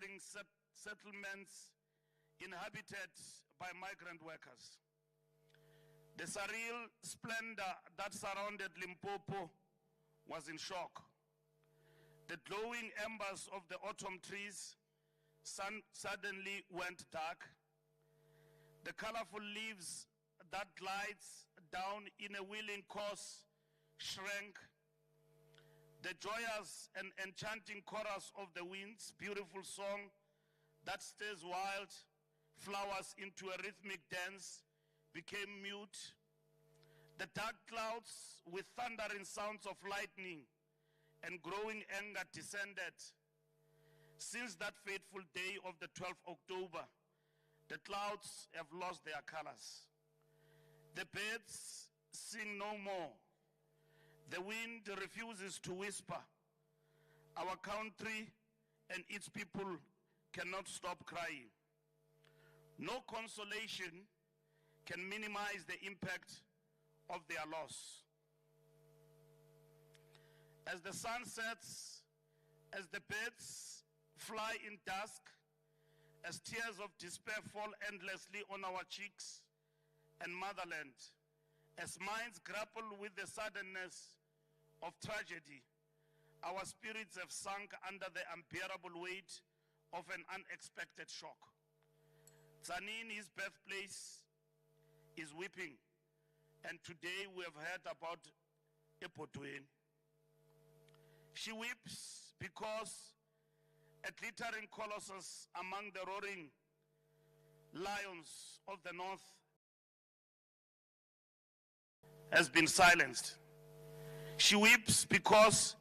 glittering settlements inhabited by migrant workers. The surreal splendor that surrounded Limpopo was in shock. The glowing embers of the autumn trees suddenly went dark. The colorful leaves that glides down in a wheeling course shrank. The joyous and enchanting chorus of the wind's beautiful song that stirs wild flowers into a rhythmic dance became mute. The dark clouds with thundering sounds of lightning and growing anger descended. Since that fateful day of the 12th October, the clouds have lost their colors. The birds sing no more. The wind refuses to whisper. Our country and its people cannot stop crying. No consolation can minimize the impact of their loss. As the sun sets, as the birds fly in dusk, as tears of despair fall endlessly on our cheeks and motherland, as minds grapple with the suddenness of tragedy, our spirits have sunk under the unbearable weight of an unexpected shock. Tzaneen, his birthplace, is weeping, and today we have heard about Mboweni. She weeps because a glittering colossus among the roaring lions of the north has been silenced. She weeps because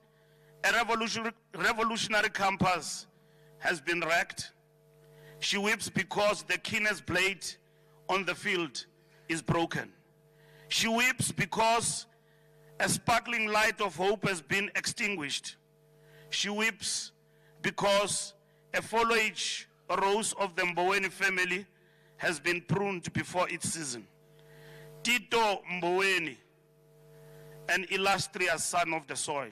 a revolutionary campus has been wrecked. She weeps because the keenest blade on the field is broken. She weeps because a sparkling light of hope has been extinguished. She weeps because a foliage rose of the Mboweni family has been pruned before its season. Tito Mboweni, an illustrious son of the soil,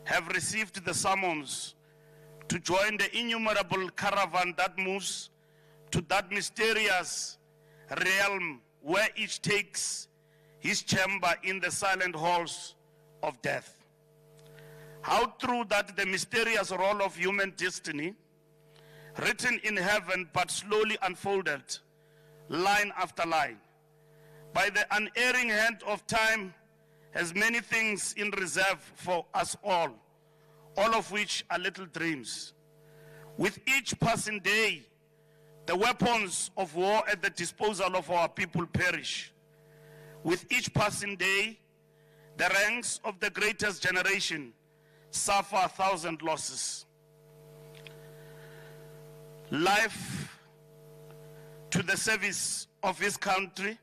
have received the summons to join the innumerable caravan that moves to that mysterious realm where each takes his chamber in the silent halls of death. How true that the mysterious role of human destiny, written in heaven but slowly unfolded, line after line, by the unerring hand of time, has many things in reserve for us all of which are little dreams. With each passing day, the weapons of war at the disposal of our people perish. With each passing day, the ranks of the greatest generation suffer 1,000 losses. Life to the service of his country,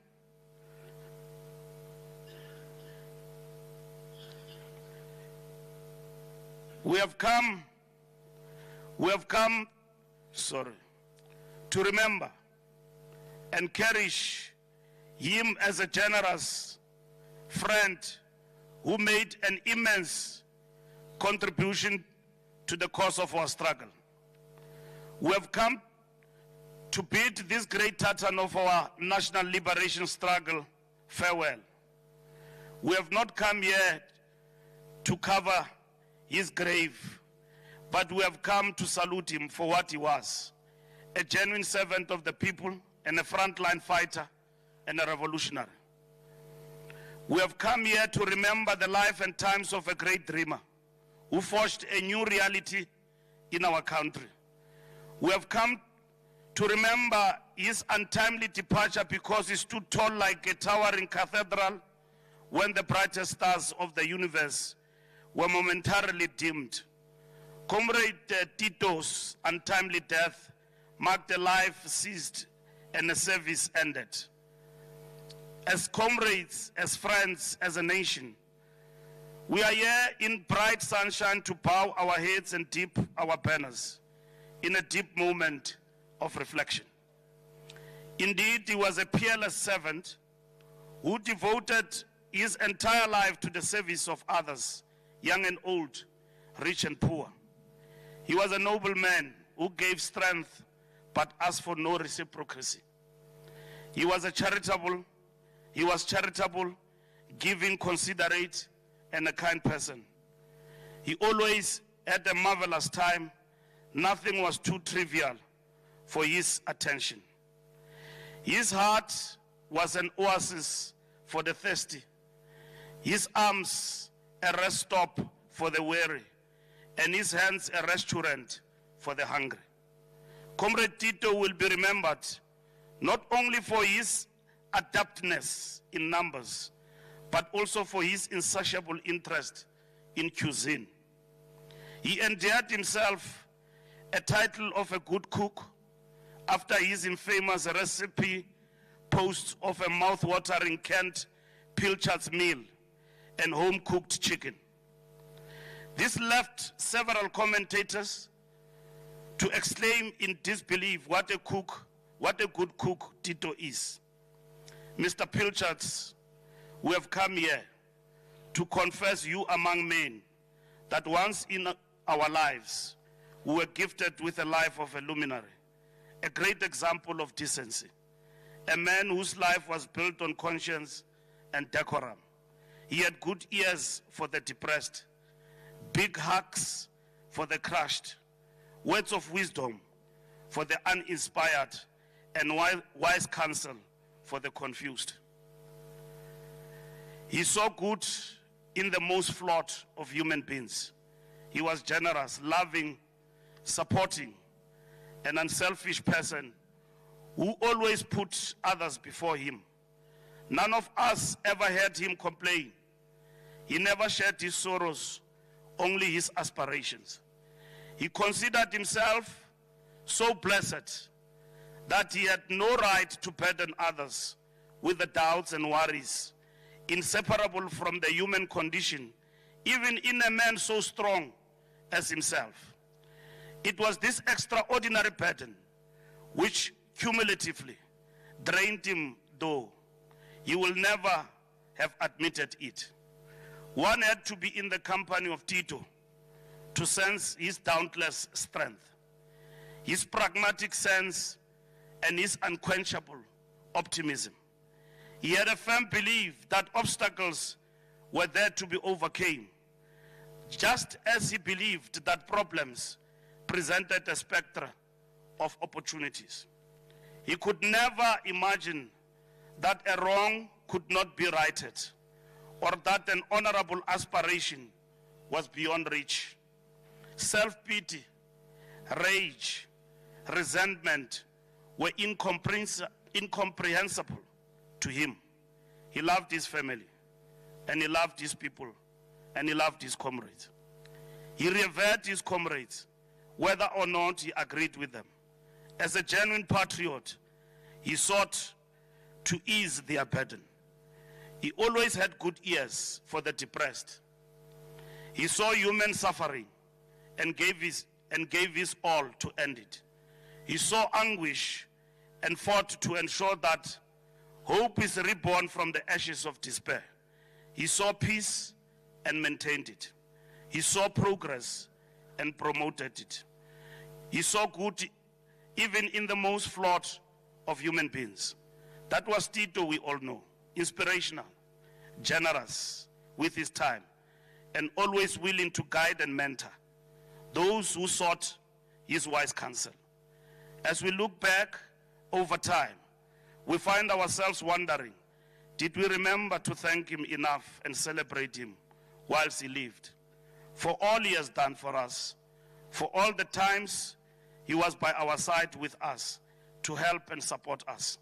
we have come to remember and cherish him as a generous friend who made an immense contribution to the cause of our struggle. We have come to bid this great titan of our national liberation struggle farewell. We have not come here to cover his grave, but we have come to salute him for what he was: a genuine servant of the people and a frontline fighter and a revolutionary. We have come here to remember the life and times of a great dreamer who forged a new reality in our country. We have come to remember his untimely departure because he stood tall like a towering cathedral when the brightest stars of the universe were momentarily dimmed. Comrade Tito's untimely death marked a life seized and a service ended. As comrades, as friends, as a nation, we are here in bright sunshine to bow our heads and dip our banners in a deep moment of reflection. Indeed, he was a peerless servant who devoted his entire life to the service of others, young and old, rich and poor. He was a noble man who gave strength but asked for no reciprocity. He was charitable, giving, considerate, and a kind person. He always had a marvelous time. Nothing was too trivial for his attention. His heart was an oasis for the thirsty. His arms a rest stop for the weary, and his hands a restaurant for the hungry. Comrade Tito will be remembered not only for his adeptness in numbers, but also for his insatiable interest in cuisine. He endeared himself a title of a good cook after his infamous recipe post of a mouth-watering canned pilchards meal and home-cooked chicken. This left several commentators to exclaim in disbelief what a good cook Tito is. Mr. Pilchards, we have come here to confess you among men that once in our lives we were gifted with a life of a luminary, a great example of decency, a man whose life was built on conscience and decorum. He had good ears for the depressed, big hugs for the crushed, words of wisdom for the uninspired, and wise counsel for the confused. He saw good in the most flawed of human beings. He was generous, loving, supporting, an unselfish person who always put others before him. None of us ever heard him complain. He never shared his sorrows, only his aspirations. He considered himself so blessed that he had no right to burden others with the doubts and worries inseparable from the human condition, even in a man so strong as himself. It was this extraordinary burden which cumulatively drained him, though he will never have admitted it. One had to be in the company of Tito to sense his dauntless strength, his pragmatic sense, and his unquenchable optimism. He had a firm belief that obstacles were there to be overcome, just as he believed that problems presented a spectrum of opportunities. He could never imagine that a wrong could not be righted, or that an honorable aspiration was beyond reach. Self-pity, rage, resentment were incomprehensible to him. He loved his family, and he loved his people, and he loved his comrades. He revered his comrades, whether or not he agreed with them. As a genuine patriot, he sought to ease their burden. He always had good ears for the depressed. He saw human suffering and gave his all to end it. He saw anguish and fought to ensure that hope is reborn from the ashes of despair. He saw peace and maintained it. He saw progress and promoted it. He saw good even in the most flawed of human beings. That was Tito, we all know. Inspirational, generous with his time, and always willing to guide and mentor those who sought his wise counsel. As we look back over time, we find ourselves wondering, did we remember to thank him enough and celebrate him whilst he lived? For all he has done for us, for all the times he was by our side with us to help and support us.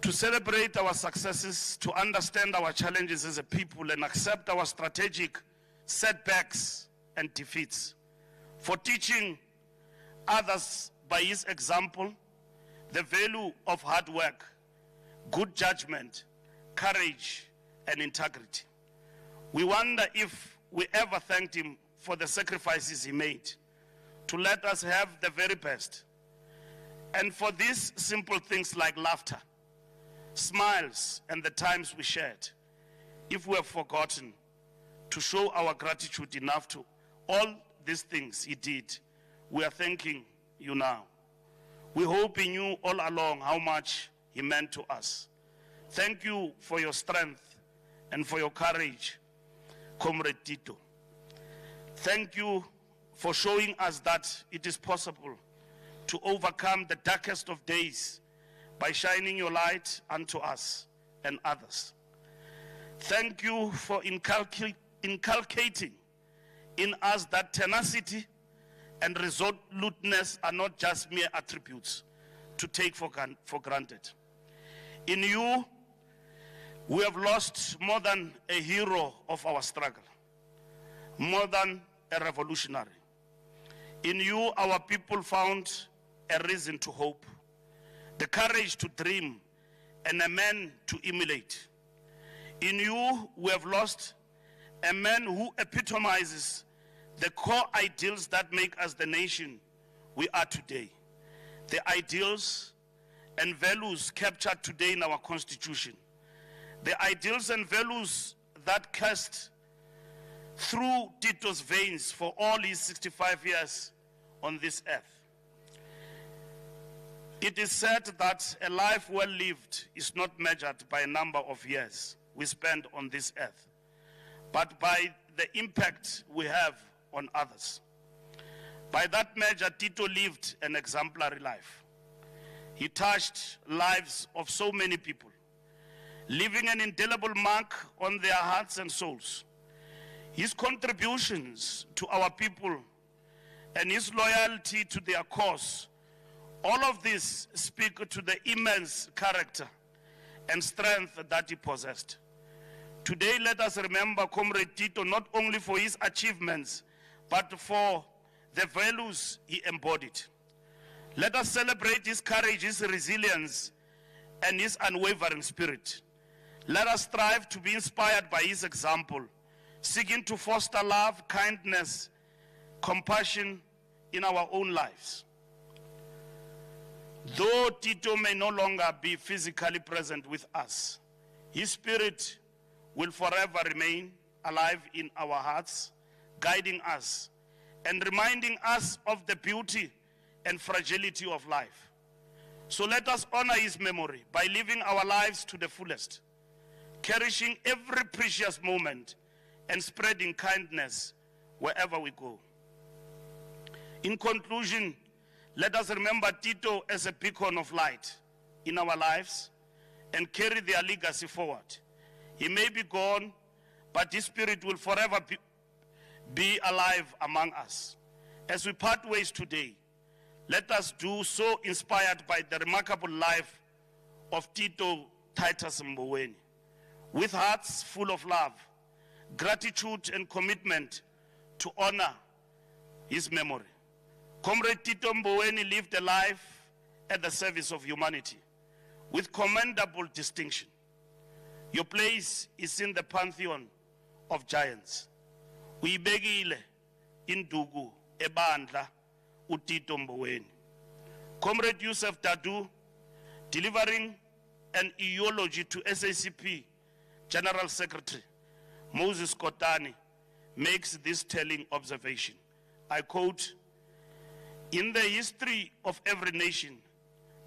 To celebrate our successes, to understand our challenges as a people and accept our strategic setbacks and defeats. For teaching others by his example the value of hard work, good judgment, courage, and integrity. We wonder if we ever thanked him for the sacrifices he made to let us have the very best. And for these simple things like laughter, smiles, and the times we shared, if we have forgotten to show our gratitude enough to all these things he did we are thanking you now. We hope in you all along how much he meant to us. Thank you for your strength and for your courage, Comrade Tito. Thank you for showing us that it is possible to overcome the darkest of days by shining your light unto us and others. Thank you for inculcating in us that tenacity and resoluteness are not just mere attributes to take for granted. In you, we have lost more than a hero of our struggle, more than a revolutionary. In you, our people found a reason to hope, the courage to dream, and a man to emulate. In you, we have lost a man who epitomizes the core ideals that make us the nation we are today. The ideals and values captured today in our Constitution. The ideals and values that cast through Tito's veins for all his 65 years on this earth. It is said that a life well lived is not measured by a number of years we spend on this earth, but by the impact we have on others. By that measure, Tito lived an exemplary life. He touched lives of so many people, leaving an indelible mark on their hearts and souls. His contributions to our people and his loyalty to their cause, all of this speak to the immense character and strength that he possessed. Today, let us remember Comrade Tito not only for his achievements, but for the values he embodied. Let us celebrate his courage, his resilience, and his unwavering spirit. Let us strive to be inspired by his example, seeking to foster love, kindness, compassion in our own lives. Though Tito may no longer be physically present with us, his spirit will forever remain alive in our hearts, guiding us and reminding us of the beauty and fragility of life. So let us honor his memory by living our lives to the fullest, cherishing every precious moment and spreading kindness wherever we go. In conclusion, let us remember Tito as a beacon of light in our lives and carry their legacy forward. He may be gone, but his spirit will forever be alive among us. As we part ways today, let us do so inspired by the remarkable life of Tito Titus Mboweni, with hearts full of love, gratitude, and commitment to honor his memory. Comrade Tito Mboweni lived a life at the service of humanity with commendable distinction. Your place is in the pantheon of giants. Uyibekile indugu ebandla uTito Mboweni. Comrade Yusuf Dadu, delivering an eulogy to SACP General Secretary Moses Kotane, makes this telling observation. I quote, "In the history of every nation,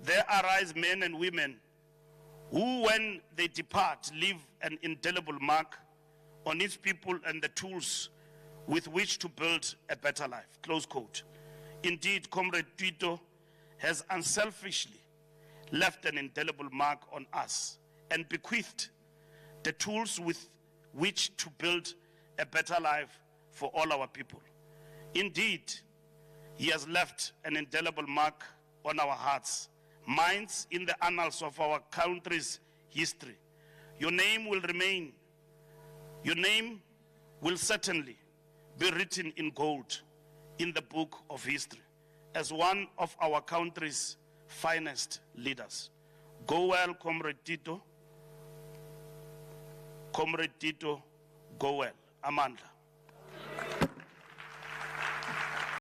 there arise men and women who, when they depart, leave an indelible mark on its people and the tools with which to build a better life." Close quote. Indeed, Comrade Tito has unselfishly left an indelible mark on us and bequeathed the tools with which to build a better life for all our people. Indeed, he has left an indelible mark on our hearts, minds, in the annals of our country's history. Your name will remain, your name will certainly be written in gold in the book of history as one of our country's finest leaders. Go well, Comrade Tito. Comrade Tito, go well. Amandla.